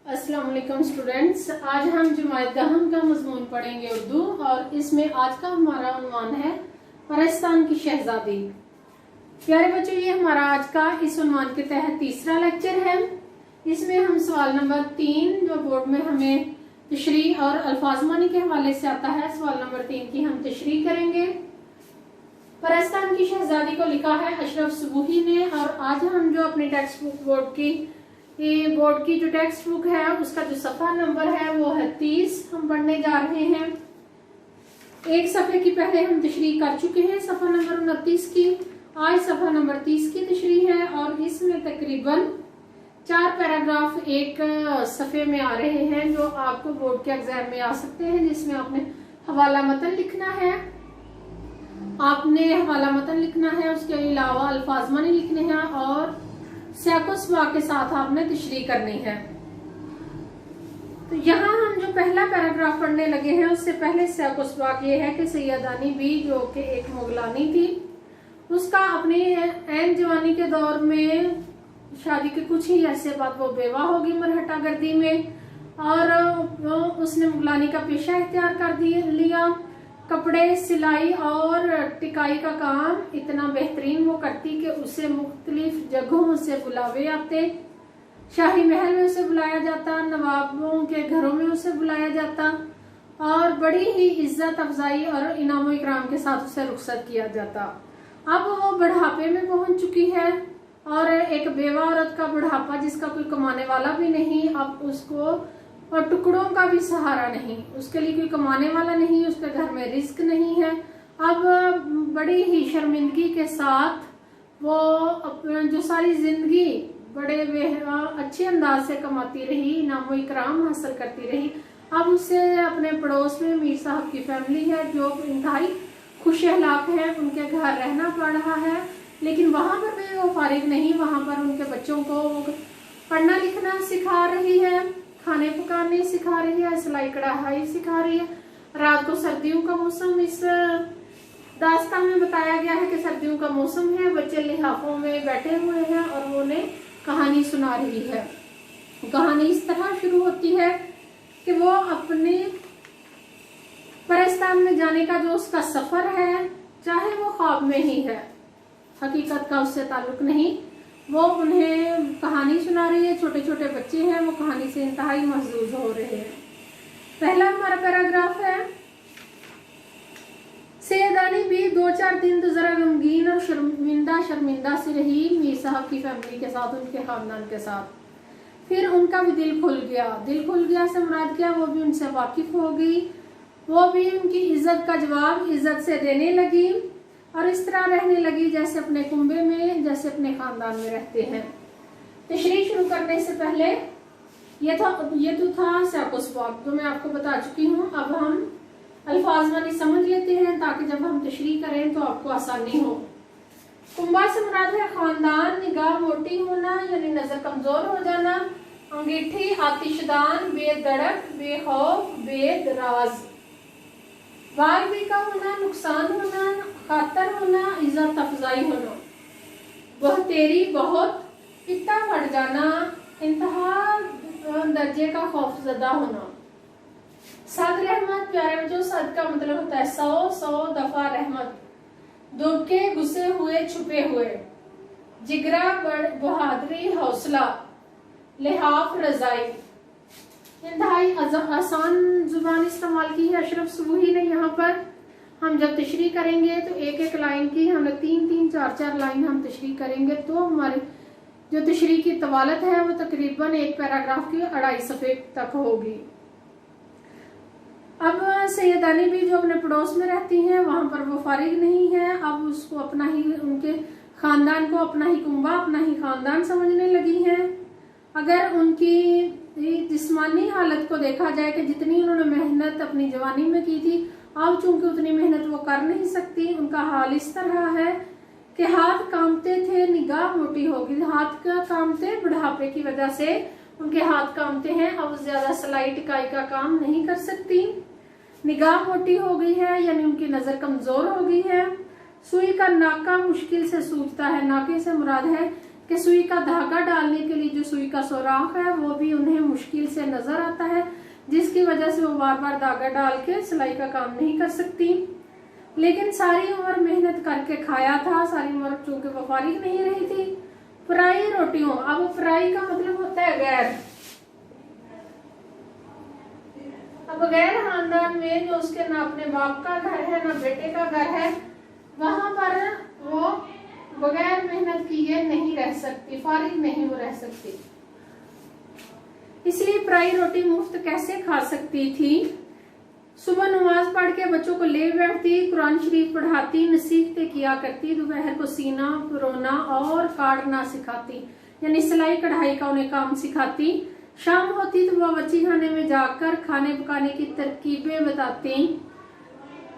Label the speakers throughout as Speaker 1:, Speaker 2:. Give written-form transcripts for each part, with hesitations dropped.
Speaker 1: अस्सलाम वालेकुम स्टूडेंट्स, आज हम जमात दहम का मजमून पढ़ेंगे उर्दू और इसमें आज का हमारा उन्वान है परस्तान की शहजादी। प्यारे बच्चों, ये हमारा आज का इस उन्वान के तहत तीसरा लेक्चर है। इसमें हम सवाल नंबर 3 जो बोर्ड में हमें तशरीह और अल्फाजमानी के हवाले से आता है, सवाल नंबर 3 की हम तशरीह करेंगे। परस्तान की शहजादी को लिखा है अशरफ सुबूही ने और आज हम जो अपनी टेक्स्ट बुक बोर्ड की जो टेक्स्ट बुक है उसका जो सफा नंबर है वो है 30 हम पढ़ने जा रहे हैं। एक सफे की पहले हम तशरीह कर चुके हैं सफा नंबर 29 की। आज सफा नंबर 30 की तशरीह है और इसमें तकरीबन 4 पैराग्राफ एक सफे में आ रहे हैं जो आपको बोर्ड के एग्जाम में आ सकते हैं, जिसमें आपने हवाला मतन लिखना है। उसके अलावा अल्फाजमानी लिखने हैं और सियाको-सवाक के साथ आपने तशरीह करनी है। तो यहाँ हम जो पहला पैराग्राफ पढ़ने लगे हैं उससे पहले सियाको-सवाक ये है कि सैयदानी बी जो कि एक मुगलानी थी, उसका अपनी ऐन जवानी के दौर में शादी के कुछ ही अरसे बाद वो बेवा होगी मरहटा गर्दी में और उसने मुगलानी का पेशा इख्तियार कर लिया। कपड़े, सिलाई और टिकाई का काम इतना बेहतरीन वो करती कि उसे मुख्तलिफ जगहों से बुलावे आते। शाही महल में उसे बुलाया जाता, नवाबों के घरों में उसे बुलाया जाता और बड़ी ही इज्जत अफजाई और इनाम इकराम के साथ उसे रुखसत किया जाता। अब वो बुढ़ापे में पहुंच चुकी है और एक बेवा औरत का बुढ़ापा जिसका कोई कमाने वाला भी नहीं, अब उसको और टुकड़ों का भी सहारा नहीं, उसके लिए कोई कमाने वाला नहीं, उसके घर में रिस्क नहीं है। अब बड़ी ही शर्मिंदगी के साथ वो जो सारी जिंदगी बड़े अच्छे अंदाज से कमाती रही, इनाम इकराम हासिल करती रही, अब उसे अपने पड़ोस में मीर साहब की फैमिली है जो इंतहाई खुश अखलाक है, उनके घर रहना पड़ रहा है। लेकिन वहां पर भी वो फारिग नहीं, वहां पर उनके बच्चों को पढ़ना लिखना सिखा रही है, खाने पकाने सिखा रही है, सिलाई कढ़ाई सिखा रही है। रात को सर्दियों का मौसम इस दास्तान में बताया गया है कि सर्दियों का मौसम है, बच्चे लिहाफों में बैठे हुए हैं और वो उन्हें कहानी सुना रही है। कहानी इस तरह शुरू होती है कि वो अपने परस्तान में जाने का जो उसका सफर है, चाहे वो ख्वाब में ही है, हकीकत का उससे ताल्लुक नहीं, वो उन्हें कहानी सुना रही है। छोटे छोटे बच्चे हैं, वो कहानी से इंतहाई महजूज हो रहे हैं। पहला हमारा पैराग्राफ है, सैयदानी भी 2-4 दिन तो जरा गमगीन और शर्मिंदा सी रही मीर साहब की फैमिली के साथ, उनके खानदान के साथ। फिर उनका भी दिल खुल गया से मुराद क्या, वो भी उनसे वाकिफ हो गई, वो भी उनकी इज्जत का जवाब इज्जत से देने लगी और इस तरह रहने लगी जैसे अपने कुंबे में, जैसे अपने खानदान में रहते हैं। तशरीह शुरू करने से पहले ये तो था सियाको-सवाक जो मैं आपको बता चुकी हूँ। अब हम अल्फाजमानी समझ लेते हैं ताकि जब हम तशरीह करें तो आपको आसानी हो। कुंबा से मुराद है खानदान, निगाह मोटी होना यानी नजर कमजोर हो जाना, अंगीठी आतिशदान, बेधड़क, बेखौफ, बेदराज, बारगी का होना, नुकसान होना, खातर होना, इज्जत अफजाई होना, वह तेरी बहुत पिता फट जाना, इंतहा दर्जे का खौफजदा होना। सद रहमत, प्यारे बच्चों, सद का मतलब होता है 100 दफा रहमत, दुख के गुस्से हुए छुपे हुए, जिगरा बहादुरी हौसला, लिहाफ रजाई। इंतहाई आसान जुबान इस्तेमाल की है अशरफ सुबूही ने। यहाँ पर हम जब तशरीह करेंगे तो एक एक लाइन की हमने 3-3, 4-4 लाइन हम तशरीह करेंगे तो हमारी जो तशरीह की तवालत है वो तकरीबन एक पैराग्राफ के 2.5 सफ़े तक होगी। अब सैयदानी भी जो अपने पड़ोस में रहती हैं वहां पर वो फारिग नहीं है, अब उसको अपना ही, उनके खानदान को अपना ही कुंबा, अपना ही खानदान समझने लगी हैं। अगर उनकी जिस्मानी हालत को देखा जाए कि जितनी उन्होंने मेहनत अपनी जवानी में की थी, अब चूंकि उतनी मेहनत वो कर नहीं सकती, उनका हाल इस तरह है कि हाथ कांपते थे, निगाह मोटी होगी, हाथ का कांपते, बुढ़ापे की वजह से उनके हाथ कांपते हैं, अब ज्यादा सिलाई टिकाई का काम नहीं कर सकती। निगाह मोटी हो गई है यानी उनकी नजर कमजोर हो गई है। सुई का नाका मुश्किल से सूझता है, नाके से मुराद है कि सुई का धागा डालने के लिए जो सुई का सुराख है वो भी उन्हें मुश्किल से नजर आता है, जिसकी वजह से वो बार बार धागा डाल के सिलाई का काम नहीं कर सकती। लेकिन सारी उम्र मेहनत करके खाया था, सारी उम्र चूंकि वो फारिग नहीं रही थी। पराई रोटियों, अब पराई का मतलब होता है गैर। अब गैर खानदान में जो उसके ना अपने बाप का घर है ना बेटे का घर है, वहां पर वो बगैर मेहनत किए नहीं रह सकती, फारिग नहीं वो रह सकती। इसलिए पराई रोटी मुफ्त कैसे खा सकती थी। सुबह नमाज पढ़ के बच्चों को ले बैठती, कुरान शरीफ पढ़ाती, नसीहतें किया करती, दोपहर को सीना पुरोना और काटना सिखाती, यानी सिलाई कढ़ाई का उन्हें काम सिखाती। शाम होती तो वह बच्ची खाने में जाकर खाने पकाने की तरकीबें बताती।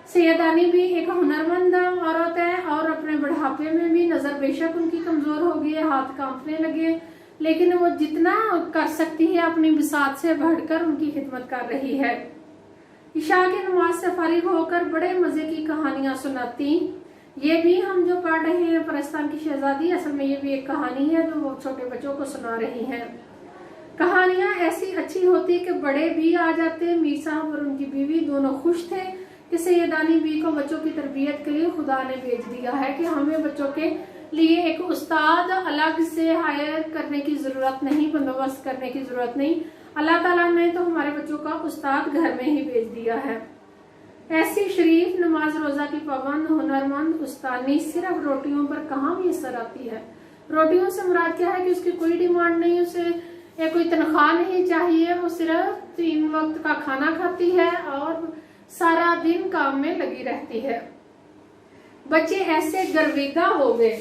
Speaker 1: सैयदानी भी एक हुनरमंद औरत है और अपने बुढ़ापे में भी नजर बेशक उनकी कमजोर हो गई है, हाथ कांपने लगे, लेकिन वो जितना कर सकती है अपनी बिसात से बढ़कर उनकी खिदमत कर रही है। इशा की नमाज से फारिग होकर बड़े मजे की कहानियां सुनाती। ये भी हम जो पढ़ रहे हैं परस्तान की शहजादी, असल में ये भी एक कहानी है जो वो छोटे बच्चों को सुना रही हैं। कहानियां ऐसी अच्छी होती कि बड़े भी आ जाते। मीर साहब और उनकी बीवी दोनों खुश थे कि सैयदानी बी को बच्चों की तरबियत के लिए खुदा ने भेज दिया है कि हमें बच्चों के लिए एक उस्ताद अलग से हायर करने की जरूरत नहीं, बंदोबस्त करने की जरूरत नहीं। अल्लाह ताला ने तो हमारे बच्चों का उस्ताद घर में ही भेज दिया है। ऐसी शरीफ नमाज रोजा की पाबंद हुनरमंद उस्तानी सिर्फ रोटियों पर कहाँ भी असर आती है। रोटियों से मुराद क्या है कि उसकी कोई डिमांड नहीं, उसे कोई तनख्वाह नहीं चाहिए, वो सिर्फ 3 वक्त का खाना खाती है और सारा दिन काम में लगी रहती है। बच्चे ऐसे गर्विदा हो गए।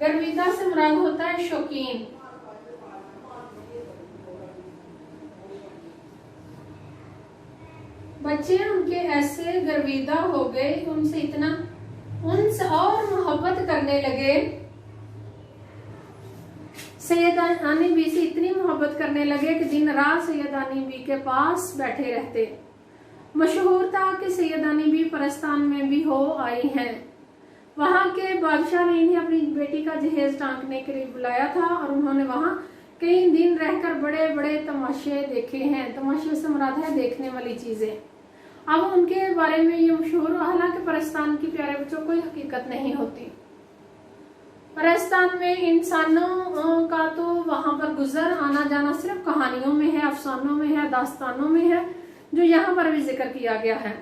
Speaker 1: गर्विदा से मुराद होता है शौकीन। बच्चे उनके ऐसे गर्विदा हो गए, उनसे और मोहब्बत करने लगे। सैयदानी बी से इतनी मोहब्बत करने लगे कि दिन रात सैयदानी बी के पास बैठे रहते। मशहूर था कि सैयदानी बी परस्तान में भी हो आई हैं। वहां के बादशाह ने इन्हें अपनी बेटी का जहेज टांकने के लिए बुलाया था और उन्होंने वहां कई दिन रहकर बड़े बड़े तमाशे देखे हैं। तमाशे से मुराद है देखने वाली चीजें। अब उनके बारे में ये मशहूर, हालांकि परस्तान की प्यारे बच्चों कोई हकीकत नहीं होती। परस्तान में इंसानों का तो वहां पर गुजर आना जाना सिर्फ कहानियों में है, अफसानों में है, दास्तानों में है, जो यहाँ पर भी जिक्र किया गया है।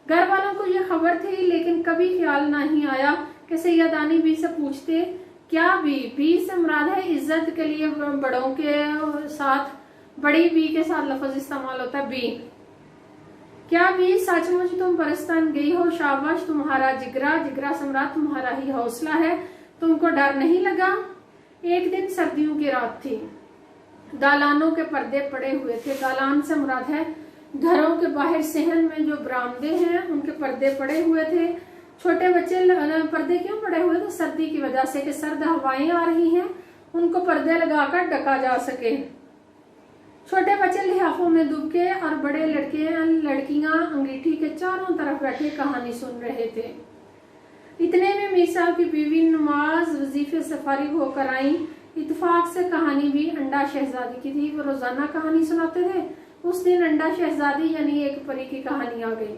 Speaker 1: घर वालों को यह खबर थी, लेकिन कभी ख्याल नहीं आया कि सैयदानी बी से पूछते क्या बी से मुराद है इज्जत के लिए बड़ों के साथ, बड़ी बी के साथ लफ्ज इस्तेमाल होता है बी। क्या बी सचमुच तुम परस्तान गई हो? शाबाश, तुम्हारा जिगरा, जिगरा सम्राट तुम्हारा ही हौसला है, तुमको डर नहीं लगा? एक दिन सर्दियों की रात थी। दालानों के पर्दे पड़े हुए थे। दालान से मुराद है घरों के बाहर सहन में जो बरामदे हैं उनके पर्दे पड़े हुए थे। छोटे बच्चे पर्दे क्यों पड़े हुए थे? सर्दी की वजह से कि सर्द हवाएं आ रही हैं, उनको पर्दे लगाकर ढका जा सके। छोटे बच्चे लिहाफों में दुबके और बड़े लड़कियां अंगीठी के चारों तरफ बैठे कहानी सुन रहे थे। इतने में मीर साहब की बीवी नमाज वजीफे से फारिग होकर आई। इत्तेफाक से कहानी भी अंडा शहजादी की थी। वो रोजाना कहानी सुनाते थे। उस दिन अंडा शहजादी यानी एक परी की कहानी आ गई।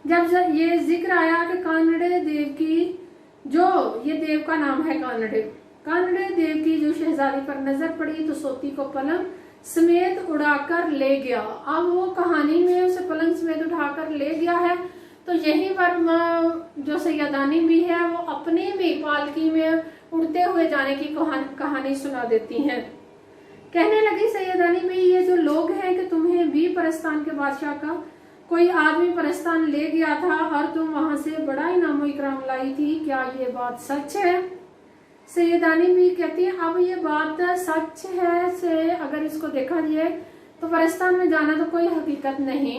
Speaker 1: जब ये जिक्र आया कि कानड़े देव की, जो ये देव का नाम है कानड़े देव की जो शहजादी पर नजर पड़ी तो सोती को पलंग समेत उड़ाकर ले गया। अब वो कहानी में उसे पलंग समेत उठाकर ले गया है, तो यही पर जो सैयदानी भी है वो अपने में पालकी में उड़ते हुए जाने की कहानी सुना देती हैं। कहने लगी सैयदानी भी, ये जो लोग हैं कि तुम्हें भी परस्तान के बादशाह का कोई आदमी परस्तान ले गया था और तुम वहां से बड़ा इनाम इकराम लाई थी, क्या ये बात सच है? सैयदानी भी कहती है अब ये बात सच है से अगर इसको देखा जाए तो परस्तान में जाना तो कोई हकीकत नहीं,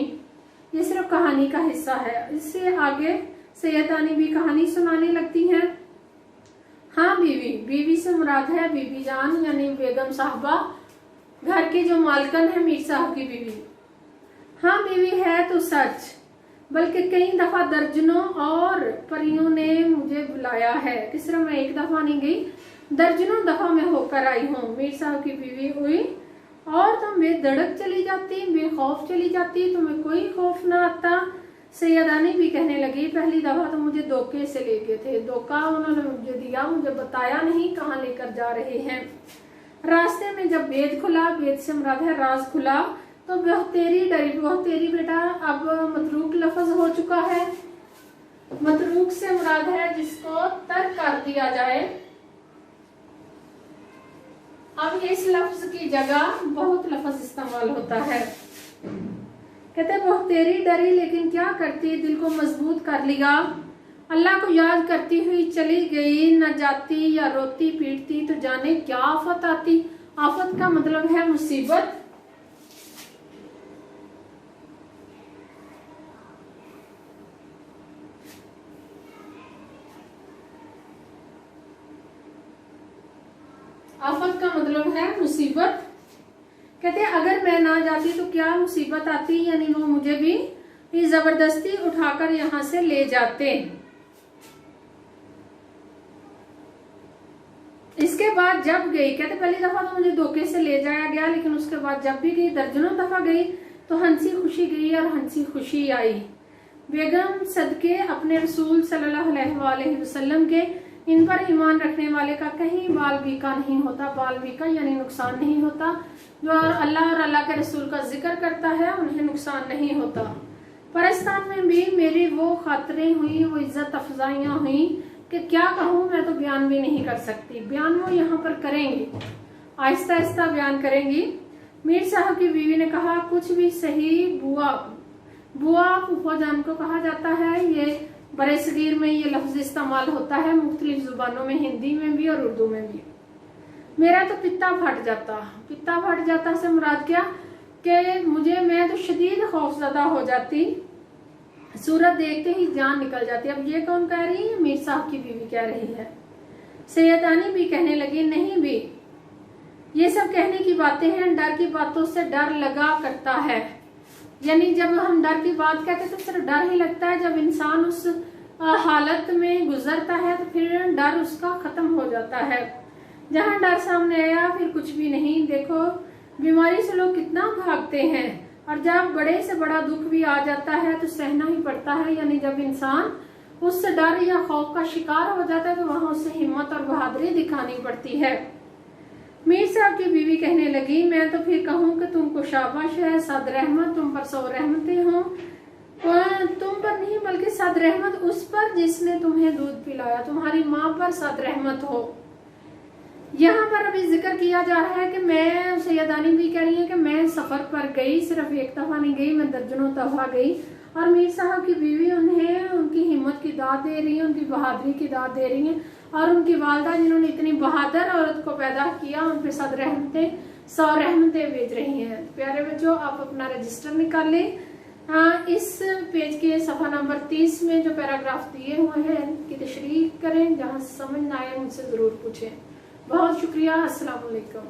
Speaker 1: ये सिर्फ कहानी का हिस्सा है। इससे आगे सैयदानी भी कहानी सुनाने लगती हैं। हाँ बीवी से मुराद है बीबी जान यानी बेगम साहबा, घर की जो मालकन है मीर साहब की बीवी। हाँ बीवी है तो सच, बल्कि कई दफा दर्जनों और परियों ने मुझे बुलाया है कि सिर्फ मैं एक दफा नहीं गई, दर्जनों दफा मैं होकर आई हूँ। मीर साहब की बीवी हुई और तुम बेधड़क चली जाती, बेखौफ चली जाती, तुम्हें कोई खौफ ना आता। सैयदानी भी कहने लगी, पहली दफा तो मुझे धोखे से ले गए थे, धोखा उन्होंने मुझे दिया, मुझे बताया नहीं कहाँ लेकर जा रहे हैं। रास्ते में जब भेद खुला, भेद से मुराद है राज खुला, तो बहुतेरी डरी। बहुतेरी बेटा अब मतरूक लफ्ज हो चुका है। मतरूक से मुराद है जिसको तर्क कर दिया जाए। अब इस लफ्ज की जगह बहुत लफ्ज इस्तेमाल होता है। कहते बहुतेरी डरी लेकिन क्या करती, दिल को मजबूत कर लिया, अल्लाह को याद करती हुई चली गई। न जाती या रोती पीटती तो जाने क्या आफत आती। आफत का मतलब है मुसीबत। आफत का मतलब है मुसीबत। कहते अगर मैं ना जाती तो क्या मुसीबत आती, यानी वो मुझे भी जबरदस्ती उठाकर यहां से ले जाते। इसके बाद जब गई, कहते पहली दफा तो मुझे धोखे से ले जाया गया, लेकिन उसके बाद जब भी गई, दर्जनों दफा गई, तो हंसी खुशी गई और हंसी खुशी आई। बेगम सदके अपने रसूल सल्लल्लाहु अलैहि वसल्लम के, इन पर ईमान रखने वाले का कहीं बाल बीका नहीं होता। बाल बीका यानी नुकसान नहीं होता। जो अल्लाह और अल्लाह के रसूल का जिक्र करता है उन्हें नुकसान नहीं होता। परस्तान में भी मेरी वो खातरें हुई, वो इज्जत अफजाइयाँ हुई कि क्या कहूँ, मैं तो बयान भी नहीं कर सकती। बयान वो यहाँ पर करेंगी, आहिस्ता आहिस्ता बयान करेंगी। मीर साहब की बीवी ने कहा, कुछ भी सही बुआ। बुआ फूफा जान को कहा जाता है। ये बड़े सगीर में ये लफ्ज इस्तेमाल होता है, मुख्तलिफ जुबानों में, हिंदी में भी और उर्दू में भी। मेरा तो पित्ता फट जाता। पित्ता फट जाता से मुराद क्या कि मैं तो शदीद खौफजदा हो जाती, सूरत देखते ही जान निकल जाती। अब ये कौन कह रही है? मीर साहब की बीवी कह रही है। सैयदानी भी कहने लगी, नहीं भी, ये सब कहने की बातें हैं, डर की बातों से डर लगा करता है। यानी जब हम डर की बात कहते हैं तो सिर्फ डर ही लगता है। जब इंसान उस हालत में गुजरता है तो फिर डर उसका खत्म हो जाता है। जहां डर सामने आया फिर कुछ भी नहीं। देखो बीमारी से लोग कितना भागते हैं, और जब बड़े से बड़ा दुख भी आ जाता है तो सहना ही पड़ता है। यानी जब इंसान उस डर या खौफ का शिकार हो जाता है तो वहां उसे हिम्मत और बहादुरी दिखानी पड़ती है। मीर साहब की बीवी कहने लगी, मैं तो फिर कहूँ कि तुमको शाबाश है, सद रहमत, तुम पर 100 रहमतें हों। तुम पर नहीं बल्कि सद रहमत उस पर जिसने तुम्हें दूध पिलाया, तुम्हारी माँ पर सद रहमत हो। यहाँ पर अभी जिक्र किया जा रहा है कि मैं, सैयदानी भी कह रही है कि मैं सफर पर गई, सिर्फ एक दफा नहीं गई, मैं दर्जनों दफा गई। और मीर साहब की बीवी उन्हें उनकी हिम्मत की दाद दे रही है, उनकी बहादुरी की दाद दे रही है। और उनकी वालदा जिन्होंने इतनी बहादुर औरत को पैदा किया, उन पे 100 रहमतें भेज रही हैं। प्यारे बच्चों, आप अपना रजिस्टर निकाल लें। इस पेज के सफा नंबर 30 में जो पैराग्राफ दिए हुए हैं इनकी तशरीह करें, जहाँ समझ ना आए उनसे जरूर पूछें। बहुत शुक्रिया। अस्सलाम वालेकुम।